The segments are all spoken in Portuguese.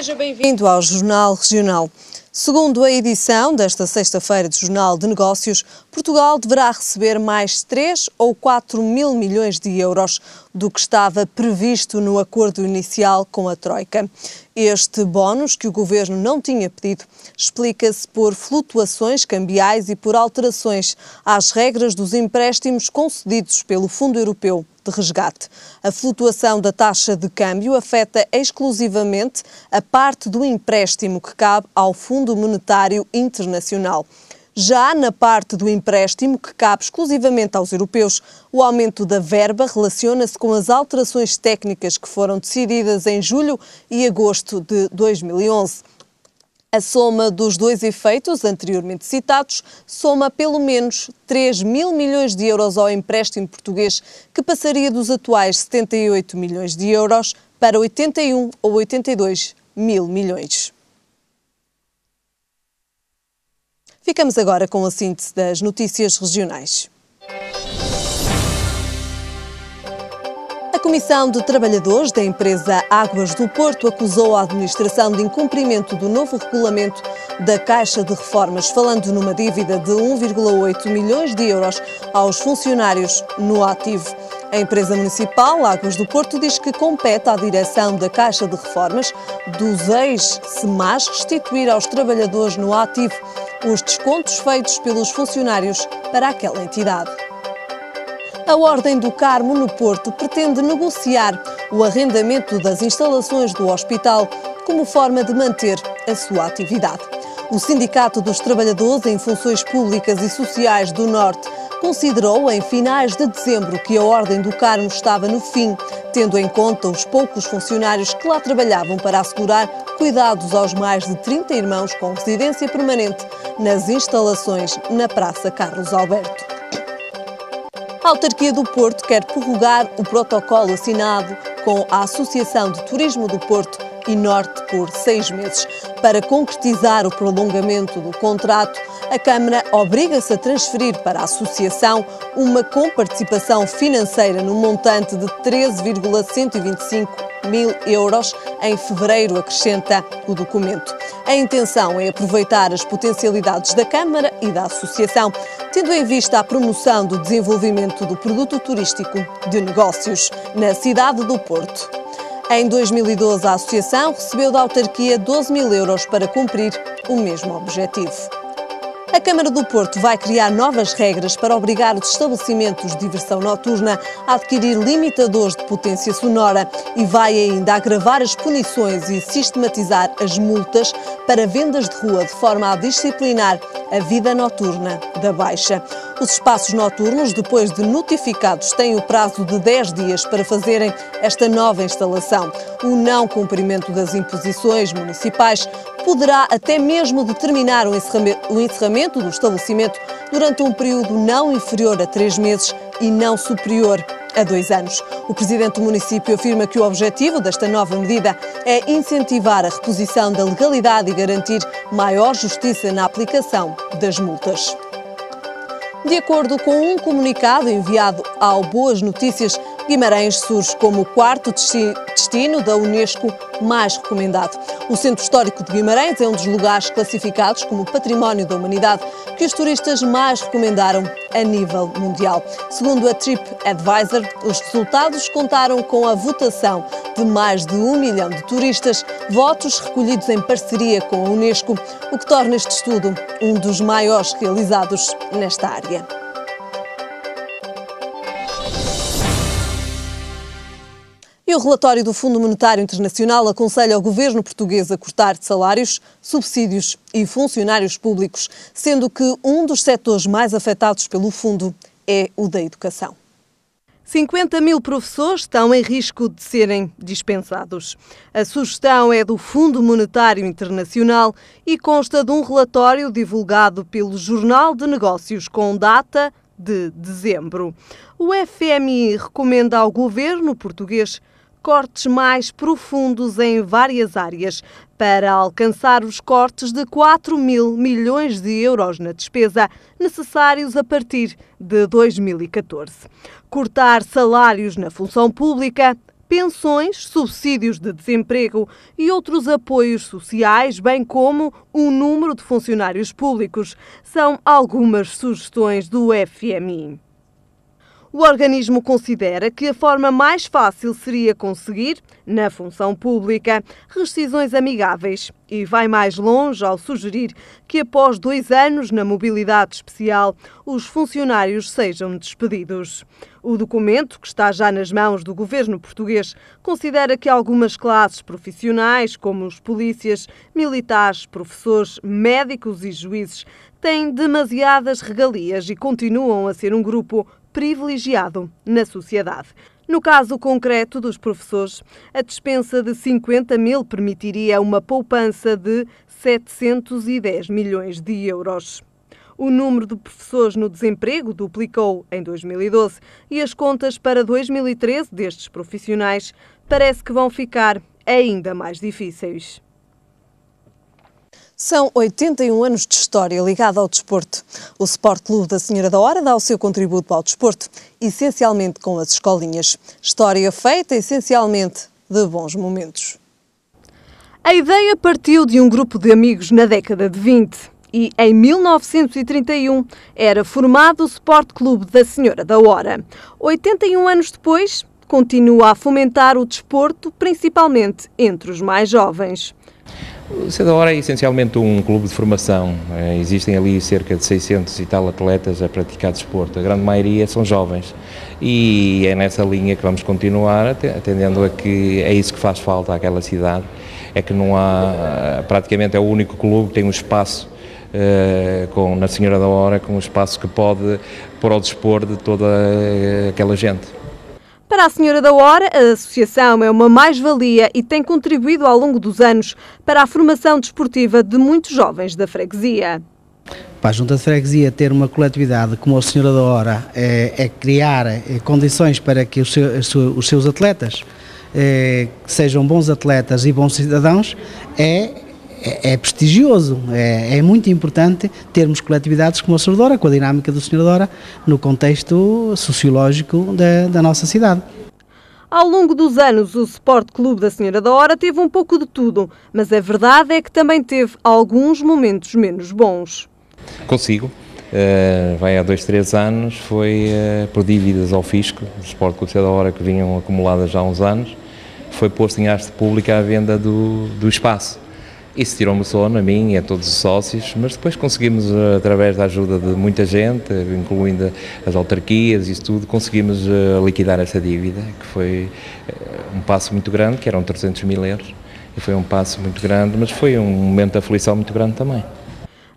Seja bem-vindo ao Jornal Regional. Segundo a edição desta sexta-feira do Jornal de Negócios, Portugal deverá receber mais 3 ou 4 mil milhões de euros do que estava previsto no acordo inicial com a Troika. Este bónus, que o Governo não tinha pedido, explica-se por flutuações cambiais e por alterações às regras dos empréstimos concedidos pelo Fundo Europeu de Resgate. A flutuação da taxa de câmbio afeta exclusivamente a parte do empréstimo que cabe ao Fundo Monetário Internacional. Já na parte do empréstimo que cabe exclusivamente aos europeus, o aumento da verba relaciona-se com as alterações técnicas que foram decididas em julho e agosto de 2011. A soma dos dois efeitos anteriormente citados soma pelo menos 3 mil milhões de euros ao empréstimo português, que passaria dos atuais 78 milhões de euros para 81 ou 82 mil milhões. Ficamos agora com a síntese das notícias regionais. A Comissão de Trabalhadores da empresa Águas do Porto acusou a administração de incumprimento do novo regulamento da Caixa de Reformas, falando numa dívida de 1,8 milhões de euros aos funcionários no ativo. A empresa municipal Águas do Porto diz que compete à direção da Caixa de Reformas dos ex-SEMAS restituir aos trabalhadores no ativo os descontos feitos pelos funcionários para aquela entidade. A Ordem do Carmo, no Porto, pretende negociar o arrendamento das instalações do hospital como forma de manter a sua atividade. O Sindicato dos Trabalhadores em Funções Públicas e Sociais do Norte considerou, em finais de dezembro, que a Ordem do Carmo estava no fim, tendo em conta os poucos funcionários que lá trabalhavam para assegurar cuidados aos mais de 30 irmãos com residência permanente nas instalações na Praça Carlos Alberto. A Autarquia do Porto quer prorrogar o protocolo assinado com a Associação de Turismo do Porto e Norte por 6 meses. Para concretizar o prolongamento do contrato, a Câmara obriga-se a transferir para a Associação uma comparticipação financeira no montante de 13,125 mil euros em fevereiro, acrescenta o documento. A intenção é aproveitar as potencialidades da Câmara e da Associação, tendo em vista a promoção do desenvolvimento do produto turístico de negócios na cidade do Porto. Em 2012, a Associação recebeu da autarquia 12 mil euros para cumprir o mesmo objetivo. A Câmara do Porto vai criar novas regras para obrigar os estabelecimentos de diversão noturna a adquirir limitadores de potência sonora e vai ainda agravar as punições e sistematizar as multas para vendas de rua, de forma a disciplinar a vida noturna da Baixa. Os espaços noturnos, depois de notificados, têm o prazo de 10 dias para fazerem esta nova instalação. O não cumprimento das imposições municipais poderá até mesmo determinar o encerramento do estabelecimento durante um período não inferior a 3 meses e não superior a 2 anos. O presidente do município afirma que o objetivo desta nova medida é incentivar a reposição da legalidade e garantir maior justiça na aplicação das multas. De acordo com um comunicado enviado ao Boas Notícias, Guimarães surge como o quarto destino da Unesco mais recomendado. O Centro Histórico de Guimarães é um dos lugares classificados como Património da Humanidade que os turistas mais recomendaram a nível mundial. Segundo a TripAdvisor, os resultados contaram com a votação de mais de 1 milhão de turistas, votos recolhidos em parceria com a Unesco, o que torna este estudo um dos maiores realizados nesta área. E o relatório do Fundo Monetário Internacional aconselha o governo português a cortar salários, subsídios e funcionários públicos, sendo que um dos setores mais afetados pelo fundo é o da educação. 50 mil professores estão em risco de serem dispensados. A sugestão é do Fundo Monetário Internacional e consta de um relatório divulgado pelo Jornal de Negócios com data de dezembro. O FMI recomenda ao governo português cortes mais profundos em várias áreas para alcançar os cortes de 4 mil milhões de euros na despesa necessários a partir de 2014. Cortar salários na função pública pensões, subsídios de desemprego e outros apoios sociais, bem como o número de funcionários públicos. São algumas sugestões do FMI. O organismo considera que a forma mais fácil seria conseguir, na função pública, rescisões amigáveis e vai mais longe ao sugerir que após 2 anos na mobilidade especial, os funcionários sejam despedidos. O documento, que está já nas mãos do governo português, considera que algumas classes profissionais, como os polícias, militares, professores, médicos e juízes, têm demasiadas regalias e continuam a ser um grupo privilegiado na sociedade. No caso concreto dos professores, a dispensa de 50 mil permitiria uma poupança de 710 milhões de euros. O número de professores no desemprego duplicou em 2012 e as contas para 2013 destes profissionais parece que vão ficar ainda mais difíceis. São 81 anos de história ligada ao desporto. O Sport Clube da Senhora da Hora dá o seu contributo ao desporto, essencialmente com as escolinhas. História feita essencialmente de bons momentos. A ideia partiu de um grupo de amigos na década de 20 e, em 1931, era formado o Sport Clube da Senhora da Hora. 81 anos depois, continua a fomentar o desporto, principalmente entre os mais jovens. O Senhora da Hora é essencialmente um clube de formação. Existem ali cerca de 600 e tal atletas a praticar desporto. A grande maioria são jovens e é nessa linha que vamos continuar, atendendo a que é isso que faz falta àquela cidade. É que não há, praticamente é o único clube que tem um espaço na Senhora da Hora, com um espaço que pode pôr ao dispor de toda aquela gente. Para a Senhora da Hora, a associação é uma mais-valia e tem contribuído ao longo dos anos para a formação desportiva de muitos jovens da freguesia. Para a Junta de Freguesia ter uma coletividade como a Senhora da Hora é criar condições para que os seus atletas sejam bons atletas e bons cidadãos, é prestigioso, é muito importante termos coletividades como a Senhora da Hora, com a dinâmica do Senhora da Hora, no contexto sociológico da nossa cidade. Ao longo dos anos, o Sport Clube da Senhora da Hora teve um pouco de tudo, mas a verdade é que também teve alguns momentos menos bons. Consigo. Vai há 2, 3 anos, foi por dívidas ao fisco, do Sport Clube da Senhora da Hora, que vinham acumuladas já há uns anos, foi posto em haste pública a venda do espaço. Isso tirou-me o sono, a mim e a todos os sócios, mas depois conseguimos, através da ajuda de muita gente, incluindo as autarquias e isso tudo, conseguimos liquidar essa dívida, que foi um passo muito grande, que eram 300 mil euros, e foi um passo muito grande, mas foi um momento de aflição muito grande também.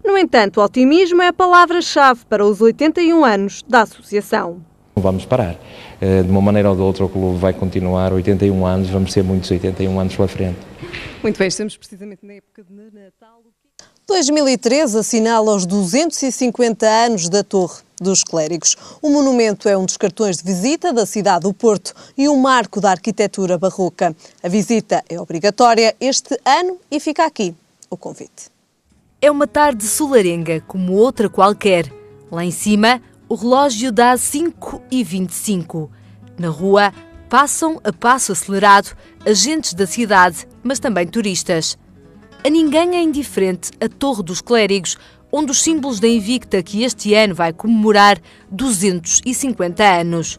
No entanto, o otimismo é a palavra-chave para os 81 anos da associação. Não vamos parar. De uma maneira ou de outra o clube vai continuar, 81 anos, vamos ter muitos 81 anos pela frente. Muito bem, estamos precisamente na época de Natal. 2013 assinala os 250 anos da Torre dos Clérigos. O monumento é um dos cartões de visita da cidade do Porto e um marco da arquitetura barroca. A visita é obrigatória este ano e fica aqui o convite. É uma tarde solarenga como outra qualquer. Lá em cima, o relógio dá 5h25. Na rua, passam a passo acelerado agentes da cidade, mas também turistas. A ninguém é indiferente a Torre dos Clérigos, um dos símbolos da Invicta que este ano vai comemorar 250 anos.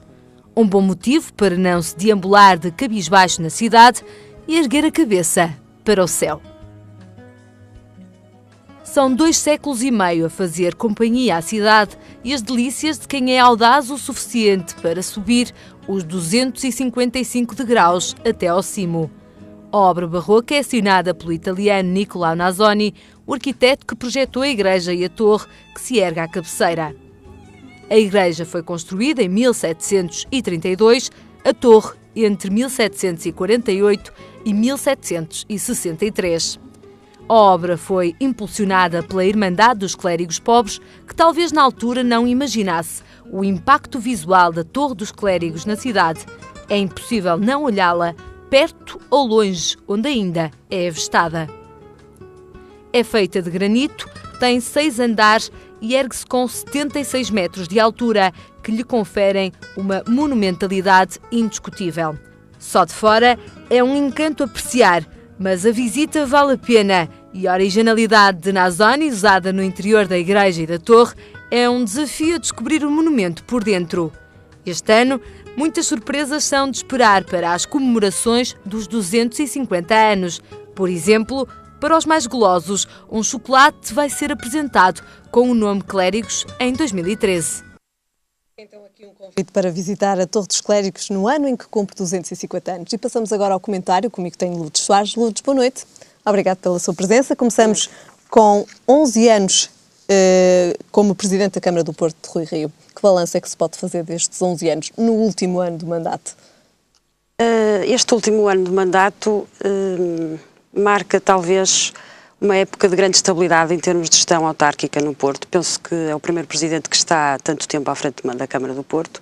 Um bom motivo para não se deambular de cabisbaixo na cidade e erguer a cabeça para o céu. São 2 séculos e meio a fazer companhia à cidade e as delícias de quem é audaz o suficiente para subir os 255 degraus até ao cimo. A obra barroca é assinada pelo italiano Nicolao Nasoni, o arquiteto que projetou a igreja e a torre que se ergue à cabeceira. A igreja foi construída em 1732, a torre entre 1748 e 1763. A obra foi impulsionada pela Irmandade dos Clérigos Pobres, que talvez na altura não imaginasse o impacto visual da Torre dos Clérigos na cidade. É impossível não olhá-la, perto ou longe, onde ainda é avistada. É feita de granito, tem 6 andares e ergue-se com 76 metros de altura, que lhe conferem uma monumentalidade indiscutível. Só de fora é um encanto apreciar, mas a visita vale a pena e a originalidade de Nazoni, usada no interior da igreja e da torre, é um desafio a descobrir o monumento por dentro. Este ano, muitas surpresas são de esperar para as comemorações dos 250 anos. Por exemplo, para os mais golosos, um chocolate vai ser apresentado com o nome Clérigos em 2013. Então aqui um convite para visitar a Torre dos Clérigos no ano em que cumpre 250 anos. E passamos agora ao comentário. Comigo tenho Lourdes Soares. Lourdes, boa noite. Obrigado pela sua presença. Começamos com 11 anos como Presidente da Câmara do Porto de Rui Rio. Que balanço é que se pode fazer destes 11 anos, no último ano do mandato? Este último ano de mandato marca talvez uma época de grande estabilidade em termos de gestão autárquica no Porto. Penso que é o primeiro Presidente que está há tanto tempo à frente da Câmara do Porto.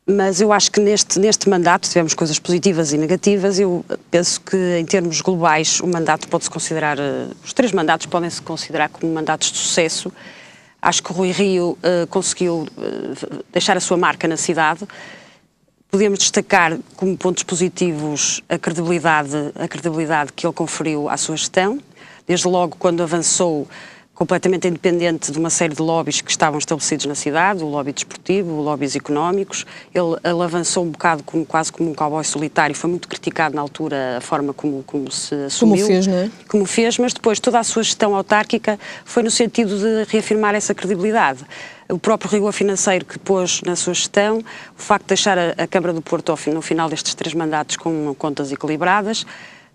Mas eu acho que neste mandato tivemos coisas positivas e negativas. Eu penso que, em termos globais, o mandato pode-se considerar, os 3 mandatos podem-se considerar como mandatos de sucesso. Acho que o Rui Rio conseguiu deixar a sua marca na cidade. Podemos destacar como pontos positivos a credibilidade que ele conferiu à sua gestão, desde logo quando avançou completamente independente de uma série de lobbies que estavam estabelecidos na cidade, o lobby desportivo, os lobbies económicos. Ele avançou um bocado quase como um cowboy solitário, foi muito criticado na altura a forma como se assumiu. Como fez, não é? Como fez, mas depois toda a sua gestão autárquica foi no sentido de reafirmar essa credibilidade. O próprio rigor financeiro que pôs na sua gestão, o facto de deixar a Câmara do Porto no final destes 3 mandatos com contas equilibradas,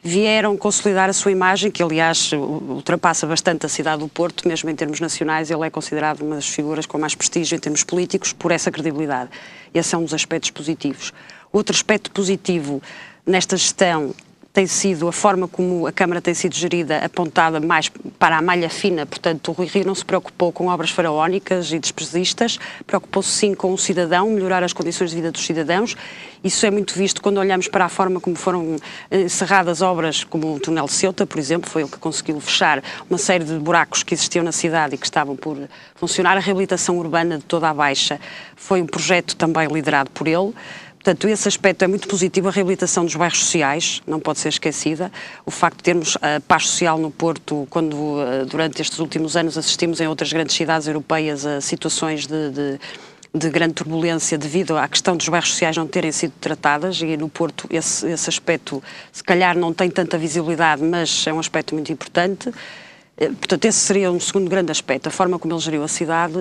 vieram consolidar a sua imagem, que aliás ultrapassa bastante a cidade do Porto, mesmo em termos nacionais. Ele é considerado uma das figuras com mais prestígio em termos políticos por essa credibilidade. Esse é um dos aspectos positivos. Outro aspecto positivo nesta gestão tem sido a forma como a Câmara tem sido gerida, apontada mais para a malha fina. Portanto, o Rui Rio não se preocupou com obras faraónicas e despesistas, preocupou-se sim com o cidadão, melhorar as condições de vida dos cidadãos. Isso é muito visto quando olhamos para a forma como foram encerradas obras como o Túnel de Ceuta, por exemplo. Foi ele que conseguiu fechar uma série de buracos que existiam na cidade e que estavam por funcionar. A reabilitação urbana de toda a Baixa foi um projeto também liderado por ele. Portanto, esse aspecto é muito positivo. A reabilitação dos bairros sociais não pode ser esquecida. O facto de termos a paz social no Porto, quando durante estes últimos anos assistimos em outras grandes cidades europeias a situações de grande turbulência devido à questão dos bairros sociais não terem sido tratadas, e no Porto esse aspecto se calhar não tem tanta visibilidade, mas é um aspecto muito importante. Portanto, esse seria um segundo grande aspecto, a forma como ele geriu a cidade.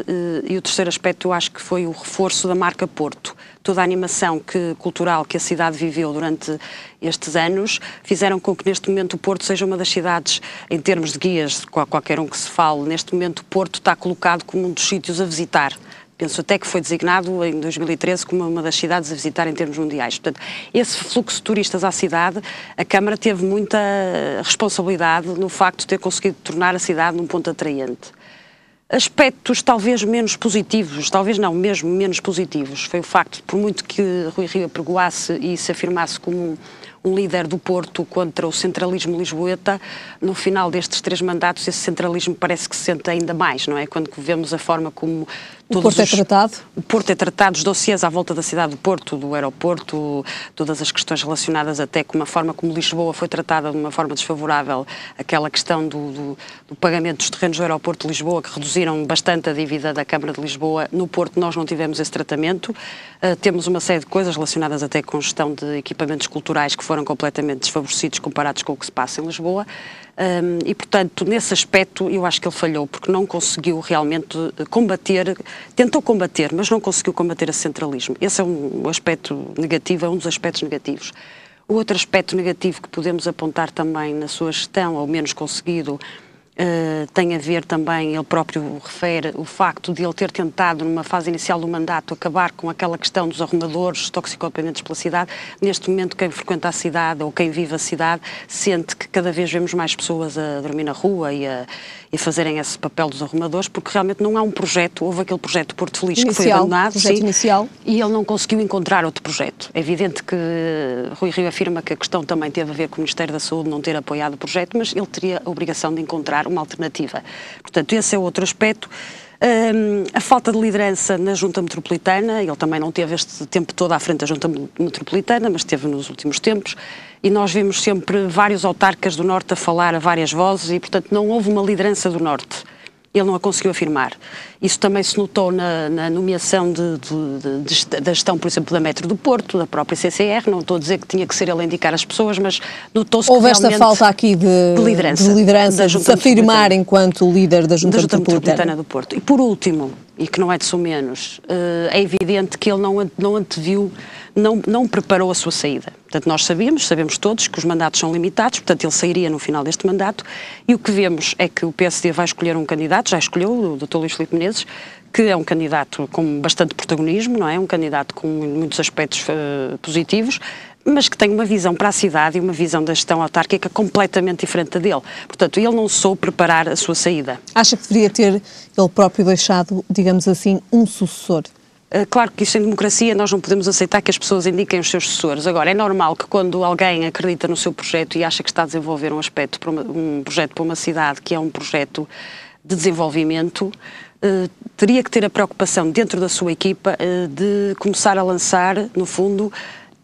E o terceiro aspecto, eu acho que foi o reforço da marca Porto. Toda a animação cultural que a cidade viveu durante estes anos fizeram com que neste momento o Porto seja uma das cidades, em termos de guias, qualquer um que se fale, neste momento o Porto está colocado como um dos sítios a visitar. Penso até que foi designado em 2013 como uma das cidades a visitar em termos mundiais. Portanto, esse fluxo de turistas à cidade, a Câmara teve muita responsabilidade no facto de ter conseguido tornar a cidade num ponto atraente. Aspectos talvez menos positivos, talvez não, mesmo menos positivos, foi o facto de, por muito que Rui Rio apregoasse e se afirmasse como um líder do Porto contra o centralismo lisboeta, no final destes 3 mandatos esse centralismo parece que se sente ainda mais, não é? Quando vemos a forma como o Porto é tratado? O Porto é tratado, os dossiês à volta da cidade do Porto, do aeroporto, todas as questões relacionadas até com a forma como Lisboa foi tratada de uma forma desfavorável, aquela questão do pagamento dos terrenos do aeroporto de Lisboa, que reduziram bastante a dívida da Câmara de Lisboa. No Porto nós não tivemos esse tratamento. Temos uma série de coisas relacionadas até com gestão de equipamentos culturais que foram completamente desfavorecidos comparados com o que se passa em Lisboa. E, portanto, nesse aspecto eu acho que ele falhou, porque não conseguiu realmente combater, tentou combater, mas não conseguiu combater esse centralismo. Esse é um aspecto negativo, é um dos aspectos negativos. O outro aspecto negativo que podemos apontar também na sua gestão, ou menos conseguido, tem a ver também, ele próprio refere, o facto de ele ter tentado, numa fase inicial do mandato, acabar com aquela questão dos arrumadores toxicodependentes pela cidade. Neste momento, quem frequenta a cidade ou quem vive a cidade sente que cada vez vemos mais pessoas a dormir na rua e a fazerem esse papel dos arrumadores, porque realmente não há um projeto. Houve aquele projeto Porto Feliz inicial, que foi abandonado, inicial, e ele não conseguiu encontrar outro projeto. É evidente que Rui Rio afirma que a questão também teve a ver com o Ministério da Saúde não ter apoiado o projeto, mas ele teria a obrigação de encontrar uma alternativa. Portanto, esse é outro aspecto. A falta de liderança na Junta Metropolitana, ele também não teve este tempo todo à frente da Junta Metropolitana, mas teve nos últimos tempos, e nós vimos sempre vários autarcas do Norte a falar a várias vozes e, portanto, não houve uma liderança do Norte. Ele não a conseguiu afirmar. Isso também se notou na nomeação da gestão, por exemplo, da Metro do Porto, da própria CCR. Não estou a dizer que tinha que ser ele a indicar as pessoas, mas notou-se que realmente... Houve esta falta aqui de liderança, de se afirmar enquanto líder da Junta Metropolitana do Porto. E por último, e que não é de menos, é evidente que ele não anteviu, não preparou a sua saída. Portanto, nós sabemos todos que os mandatos são limitados, portanto ele sairia no final deste mandato, e o que vemos é que o PSD vai escolher um candidato, já escolheu o Dr. Luís Filipe Menezes, que é um candidato com bastante protagonismo, não é? Um candidato com muitos aspectos positivos, mas que tem uma visão para a cidade e uma visão da gestão autárquica completamente diferente da dele. Portanto, ele não soube preparar a sua saída. Acha que deveria ter ele próprio deixado, digamos assim, um sucessor? Claro que isso em democracia nós não podemos aceitar que as pessoas indiquem os seus sucessores. Agora, é normal que quando alguém acredita no seu projeto e acha que está a desenvolver um projeto para uma cidade que é um projeto de desenvolvimento, teria que ter a preocupação dentro da sua equipa de começar a lançar, no fundo,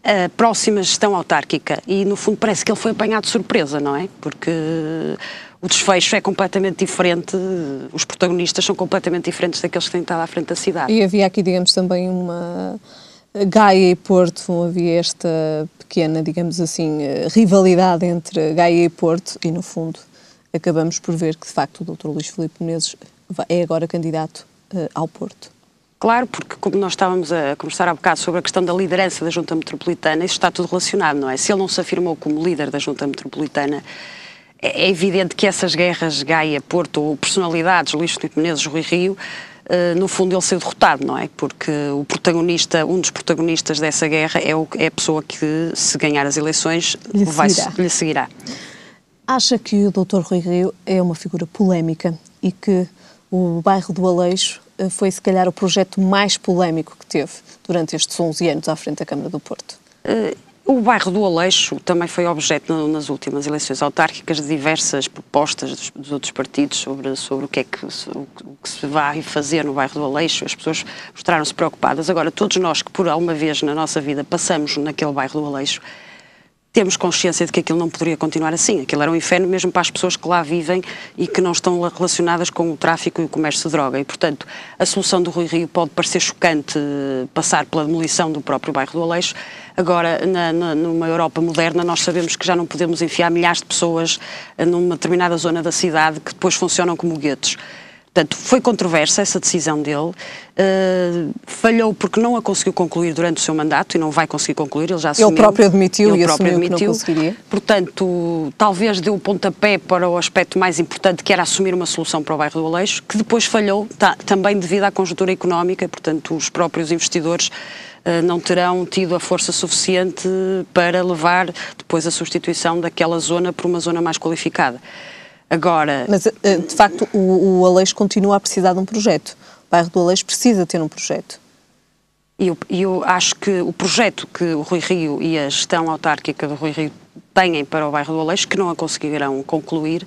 a próxima gestão autárquica. E, no fundo, parece que ele foi apanhado de surpresa, não é? Porque o desfecho é completamente diferente, os protagonistas são completamente diferentes daqueles que têm estado à frente da cidade. E havia aqui, digamos, também uma Gaia e Porto, havia esta pequena, digamos assim, rivalidade entre Gaia e Porto e, no fundo, acabamos por ver que, de facto, o Dr. Luís Filipe Menezes é agora candidato ao Porto. Claro, porque como nós estávamos a conversar há bocado sobre a questão da liderança da Junta Metropolitana, isso está tudo relacionado, não é? Se ele não se afirmou como líder da Junta Metropolitana, é evidente que essas guerras Gaia-Porto ou personalidades, Luís Filipe Menezes, Rui Rio, no fundo ele saiu derrotado, não é? Porque o protagonista, um dos protagonistas dessa guerra é a pessoa que, se ganhar as eleições, lhe seguirá. Acha que o Dr. Rui Rio é uma figura polémica e que o bairro do Aleixo foi, se calhar, o projeto mais polémico que teve durante estes 11 anos à frente da Câmara do Porto? O bairro do Aleixo também foi objeto nas últimas eleições autárquicas de diversas propostas dos outros partidos sobre o que se vai fazer no bairro do Aleixo. As pessoas mostraram-se preocupadas. Agora, todos nós que por alguma vez na nossa vida passamos naquele bairro do Aleixo, temos consciência de que aquilo não poderia continuar assim. Aquilo era um inferno mesmo para as pessoas que lá vivem e que não estão relacionadas com o tráfico e o comércio de droga. E, portanto, a solução do Rui Rio pode parecer chocante, passar pela demolição do próprio bairro do Aleixo. Agora, numa Europa moderna, nós sabemos que já não podemos enfiar milhares de pessoas numa determinada zona da cidade que depois funcionam como guetos. Portanto, foi controversa essa decisão dele, falhou porque não a conseguiu concluir durante o seu mandato e não vai conseguir concluir, ele já assumiu. Ele próprio admitiu e assumiu que não conseguiria. Portanto, talvez deu o pontapé para o aspecto mais importante, que era assumir uma solução para o bairro do Aleixo, que depois falhou, também devido à conjuntura económica, portanto, os próprios investidores não terão tido a força suficiente para levar depois a substituição daquela zona por uma zona mais qualificada. Agora... Mas, de facto, o Aleixo continua a precisar de um projeto. O bairro do Aleixo precisa ter um projeto. E eu acho que o projeto que o Rui Rio e a gestão autárquica do Rui Rio têm para o bairro do Aleixo, que não a conseguirão concluir,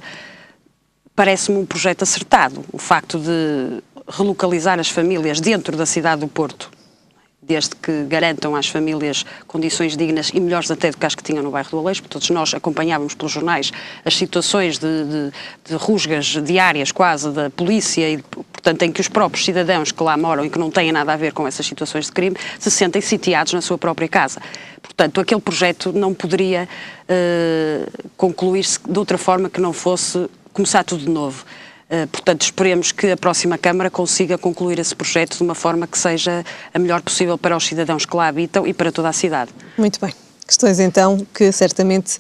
parece-me um projeto acertado. O facto de relocalizar as famílias dentro da cidade do Porto, desde que garantam às famílias condições dignas e melhores até do que as que tinham no bairro do Aleixo, porque todos nós acompanhávamos pelos jornais as situações de rusgas diárias quase da polícia e, portanto, em que os próprios cidadãos que lá moram e que não têm nada a ver com essas situações de crime se sentem sitiados na sua própria casa. Portanto, aquele projeto não poderia concluir-se de outra forma que não fosse começar tudo de novo. Portanto, esperemos que a próxima Câmara consiga concluir esse projeto de uma forma que seja a melhor possível para os cidadãos que lá habitam e para toda a cidade. Muito bem. Questões, então, que certamente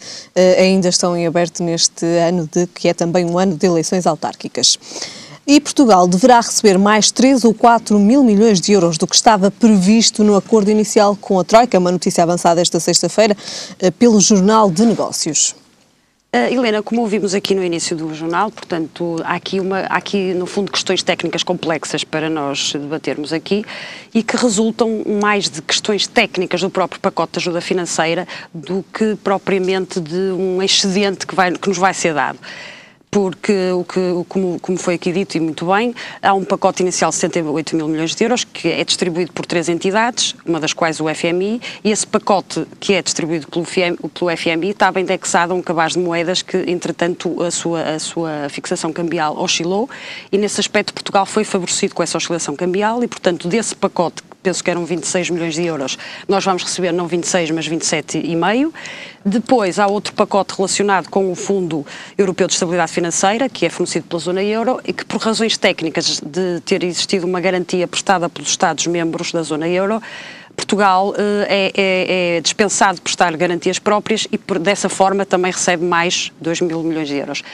ainda estão em aberto neste ano, que é também um ano de eleições autárquicas. E Portugal deverá receber mais 3 ou 4 mil milhões de euros do que estava previsto no acordo inicial com a Troika, uma notícia avançada esta sexta-feira pelo Jornal de Negócios. Helena, como ouvimos aqui no início do jornal, portanto, há aqui no fundo questões técnicas complexas para nós debatermos aqui e que resultam mais de questões técnicas do próprio pacote de ajuda financeira do que propriamente de um excedente que nos vai ser dado. porque como foi aqui dito e muito bem, há um pacote inicial de 78 mil milhões de euros que é distribuído por 3 entidades, uma das quais o FMI, e esse pacote que é distribuído pelo FMI estava indexado a um cabaz de moedas que, entretanto, a sua fixação cambial oscilou, e nesse aspecto Portugal foi favorecido com essa oscilação cambial e, portanto, desse pacote, penso que eram 26 milhões de euros, nós vamos receber não 26, mas 27,5. Depois há outro pacote relacionado com o Fundo Europeu de Estabilidade Financeira, que é fornecido pela zona euro e que, por razões técnicas de ter existido uma garantia prestada pelos Estados-membros da zona euro, Portugal é dispensado de prestar garantias próprias e, dessa forma, também recebe mais 2 mil milhões de euros.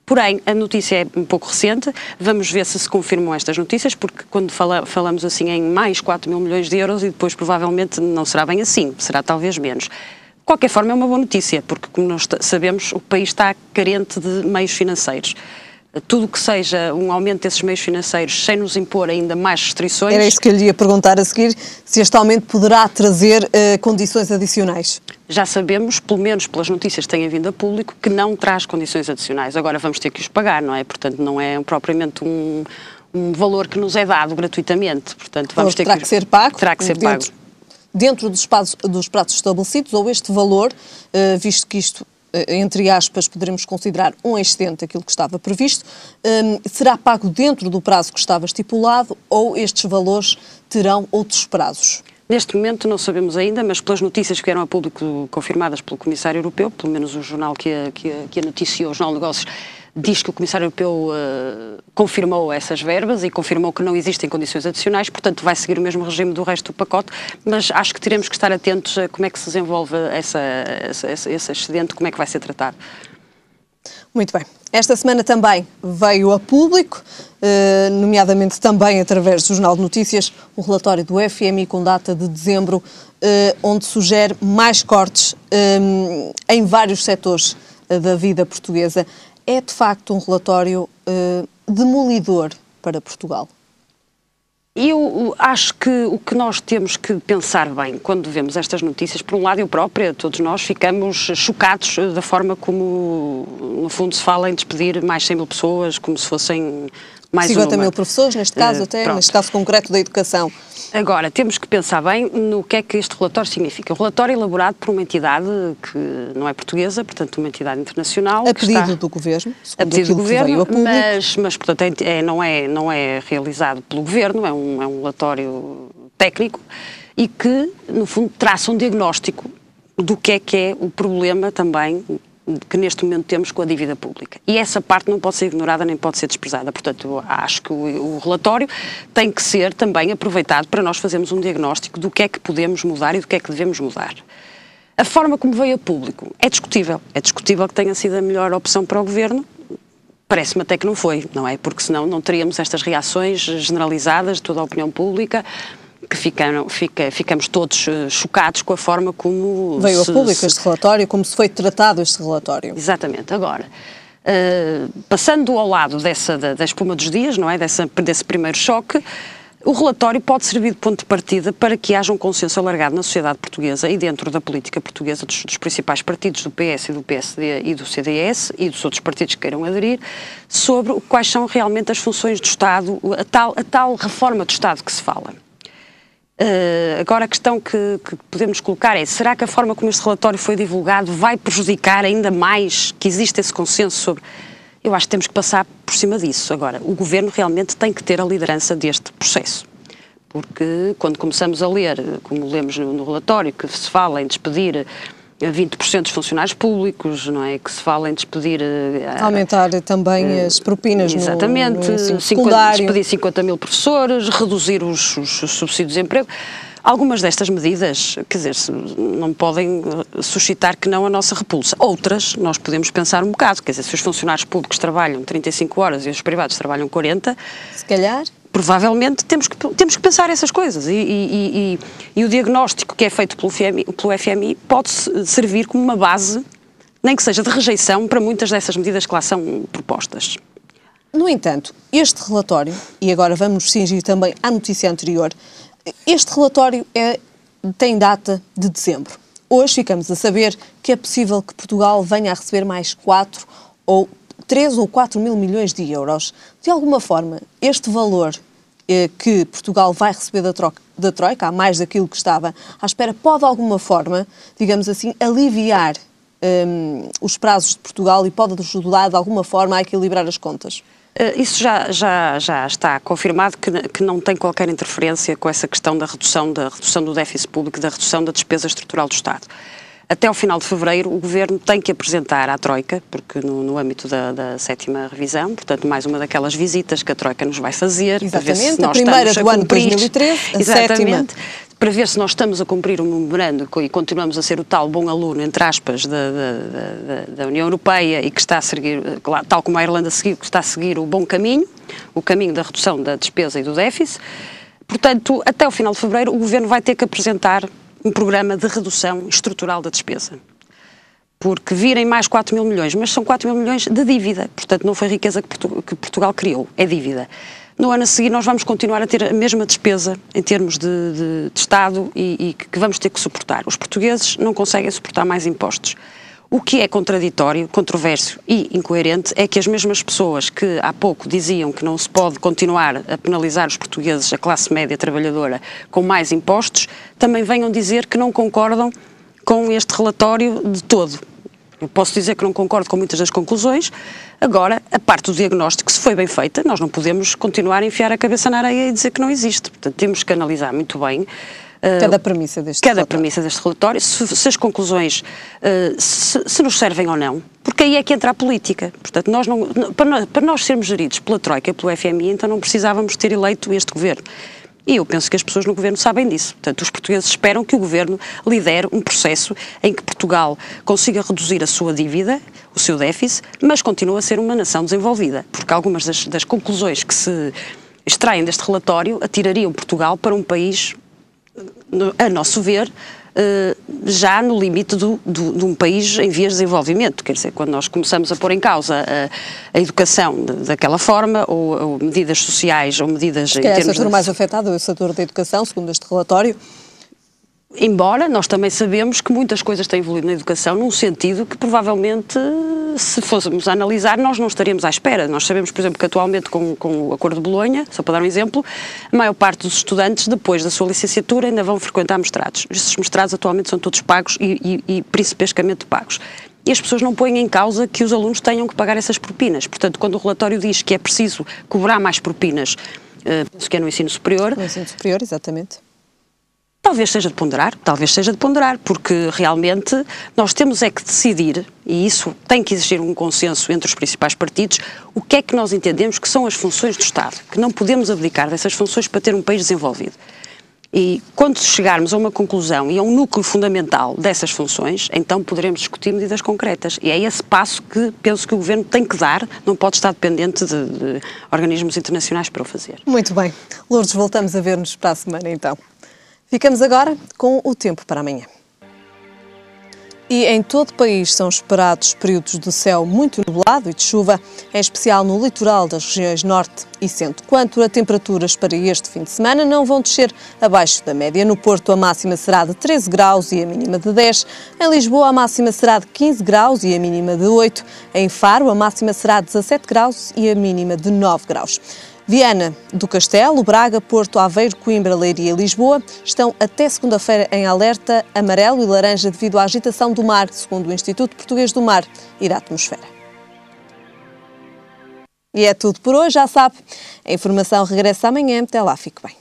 Porém, a notícia é um pouco recente, vamos ver se confirmam estas notícias, porque quando falamos assim em mais 4 mil milhões de euros e depois provavelmente não será bem assim, será talvez menos. De qualquer forma é uma boa notícia, porque como nós sabemos o país está carente de meios financeiros. Tudo o que seja um aumento desses meios financeiros sem nos impor ainda mais restrições... Era isso que eu lhe ia perguntar a seguir, se este aumento poderá trazer condições adicionais. Já sabemos, pelo menos pelas notícias que têm vindo a público, que não traz condições adicionais. Agora vamos ter que os pagar, não é? Portanto, não é propriamente um valor que nos é dado gratuitamente. Portanto, vamos ter que ser pago. Terá que ser pago. Dentro dos prazos estabelecidos, ou este valor, visto que isto, entre aspas, poderemos considerar um excedente daquilo que estava previsto, será pago dentro do prazo que estava estipulado ou estes valores terão outros prazos? Neste momento não sabemos ainda, mas pelas notícias que eram a público confirmadas pelo Comissário Europeu, pelo menos o jornal que a noticiou, o Jornal de Negócios, diz que o Comissário Europeu confirmou essas verbas e confirmou que não existem condições adicionais, portanto vai seguir o mesmo regime do resto do pacote, mas acho que teremos que estar atentos a como é que se desenvolve esse excedente, como é que vai ser tratado. Muito bem. Esta semana também veio a público, nomeadamente também através do Jornal de Notícias, o relatório do FMI com data de dezembro, onde sugere mais cortes em vários setores da vida portuguesa. É de facto um relatório demolidor para Portugal? Eu acho que o que nós temos que pensar bem quando vemos estas notícias, por um lado eu própria, todos nós ficamos chocados da forma como, no fundo, se fala em despedir mais 100 mil pessoas, como se fossem mais 50 mil professores, neste caso neste caso concreto da educação. Agora, temos que pensar bem no que é que este relatório significa. O relatório é elaborado por uma entidade que não é portuguesa, portanto uma entidade internacional. A pedido do Governo, segundo a pedido do Governo, veio a público. mas portanto não é realizado pelo Governo, é um relatório técnico e que, no fundo, traça um diagnóstico do que é o problema também que neste momento temos com a dívida pública. E essa parte não pode ser ignorada nem pode ser desprezada. Portanto, acho que o relatório tem que ser também aproveitado para nós fazermos um diagnóstico do que é que podemos mudar e do que é que devemos mudar. A forma como veio a público é discutível. É discutível que tenha sido a melhor opção para o Governo. Parece-me até que não foi, não é? Porque senão não teríamos estas reações generalizadas de toda a opinião pública, que ficamos todos chocados com a forma como... Veio a público este relatório, como se foi tratado este relatório. Exatamente. Agora, passando ao lado da espuma dos dias, não é? Desse primeiro choque, o relatório pode servir de ponto de partida para que haja um consenso alargado na sociedade portuguesa e dentro da política portuguesa dos principais partidos, do PS e do PSD e do CDS e dos outros partidos que queiram aderir, sobre quais são realmente as funções do Estado, a tal reforma do Estado que se fala. Agora a questão que podemos colocar é, será que a forma como este relatório foi divulgado vai prejudicar ainda mais que existe esse consenso sobre... Eu acho que temos que passar por cima disso. Agora, o Governo realmente tem que ter a liderança deste processo, porque quando começamos a ler, como lemos no relatório, que se fala em despedir 20% dos funcionários públicos, não é? Que se fala em despedir... Aumentar também as propinas exatamente, no ensino secundário. Despedir 50 mil professores, reduzir os subsídios de emprego. Algumas destas medidas, quer dizer, não podem suscitar que não a nossa repulsa. Outras, nós podemos pensar um bocado, quer dizer, se os funcionários públicos trabalham 35 horas e os privados trabalham 40... Se calhar... Provavelmente temos que pensar essas coisas e o diagnóstico que é feito pelo FMI pode servir como uma base, nem que seja de rejeição, para muitas dessas medidas que lá são propostas. No entanto, este relatório, e agora vamos nos cingir também à notícia anterior, este relatório tem data de dezembro. Hoje ficamos a saber que é possível que Portugal venha a receber mais 4 ou 3 ou 4 mil milhões de euros. De alguma forma, este valor que Portugal vai receber da Troika, a mais daquilo que estava à espera, pode de alguma forma, digamos assim, aliviar os prazos de Portugal e pode ajudar de alguma forma a equilibrar as contas? Isso já está confirmado que não tem qualquer interferência com essa questão da redução do déficit público e da redução da despesa estrutural do Estado. Até ao final de fevereiro, o Governo tem que apresentar à Troika, porque no âmbito da 7ª revisão, portanto, mais uma daquelas visitas que a Troika nos vai fazer. Exatamente, para ver se nós a primeira do ano de cumprir, 2013, a exatamente, 7ª. Para ver se nós estamos a cumprir o memorando e continuamos a ser o tal bom aluno, entre aspas, da União Europeia e que está a seguir, tal como a Irlanda seguiu, que está a seguir o bom caminho, o caminho da redução da despesa e do déficit. Portanto, até ao final de fevereiro, o Governo vai ter que apresentar um programa de redução estrutural da despesa. Porque virem mais 4 mil milhões, mas são 4 mil milhões de dívida. Portanto, não foi riqueza que Portugal criou, é dívida. No ano a seguir nós vamos continuar a ter a mesma despesa em termos de Estado e que vamos ter que suportar. Os portugueses não conseguem suportar mais impostos. O que é contraditório, controverso e incoerente é que as mesmas pessoas que há pouco diziam que não se pode continuar a penalizar os portugueses, a classe média trabalhadora, com mais impostos, também venham dizer que não concordam com este relatório de todo. Eu posso dizer que não concordo com muitas das conclusões. Agora, a parte do diagnóstico, se foi bem feita, nós não podemos continuar a enfiar a cabeça na areia e dizer que não existe. Portanto, temos que analisar muito bem cada premissa deste relatório, se as conclusões se nos servem ou não, porque aí é que entra a política. Portanto, para nós sermos geridos pela Troika e pelo FMI, então não precisávamos ter eleito este governo. E eu penso que as pessoas no Governo sabem disso. Portanto, os portugueses esperam que o Governo lidere um processo em que Portugal consiga reduzir a sua dívida, o seu déficit, mas continue a ser uma nação desenvolvida. Porque algumas das conclusões que se extraem deste relatório atirariam Portugal para um país, a nosso ver, já no limite de um país em vias de desenvolvimento. Quer dizer, quando nós começamos a pôr em causa a educação daquela forma, ou medidas sociais, ou medidas... Se calhar o setor mais afetado é o setor da educação, segundo este relatório. Embora nós também sabemos que muitas coisas têm evoluído na educação num sentido que provavelmente, se fôssemos a analisar, nós não estaríamos à espera. Nós sabemos, por exemplo, que atualmente com o Acordo de Bolonha, só para dar um exemplo, a maior parte dos estudantes, depois da sua licenciatura, ainda vão frequentar mestrados. Esses mestrados atualmente são todos pagos e principescamente pagos. E as pessoas não põem em causa que os alunos tenham que pagar essas propinas. Portanto, quando o relatório diz que é preciso cobrar mais propinas, penso que é no ensino superior... No ensino superior, exatamente. Talvez seja de ponderar, porque realmente nós temos é que decidir, e isso tem que existir um consenso entre os principais partidos, o que é que nós entendemos que são as funções do Estado, que não podemos abdicar dessas funções para ter um país desenvolvido. E quando chegarmos a uma conclusão e a um núcleo fundamental dessas funções, então poderemos discutir medidas concretas. E é esse passo que penso que o Governo tem que dar, não pode estar dependente de organismos internacionais para o fazer. Muito bem. Lourdes, voltamos a ver-nos para a semana então. Ficamos agora com o tempo para amanhã. E em todo o país são esperados períodos de céu muito nublado e de chuva, em especial no litoral das regiões norte e centro. Quanto a temperaturas para este fim de semana, não vão descer abaixo da média. No Porto, a máxima será de 13 graus e a mínima de 10. Em Lisboa, a máxima será de 15 graus e a mínima de 8. Em Faro, a máxima será de 17 graus e a mínima de 9 graus. Viana do Castelo, Braga, Porto, Aveiro, Coimbra, Leiria e Lisboa estão até segunda-feira em alerta amarelo e laranja devido à agitação do mar, segundo o Instituto Português do Mar e da Atmosfera. E é tudo por hoje, já sabe. A informação regressa amanhã. Até lá, fique bem.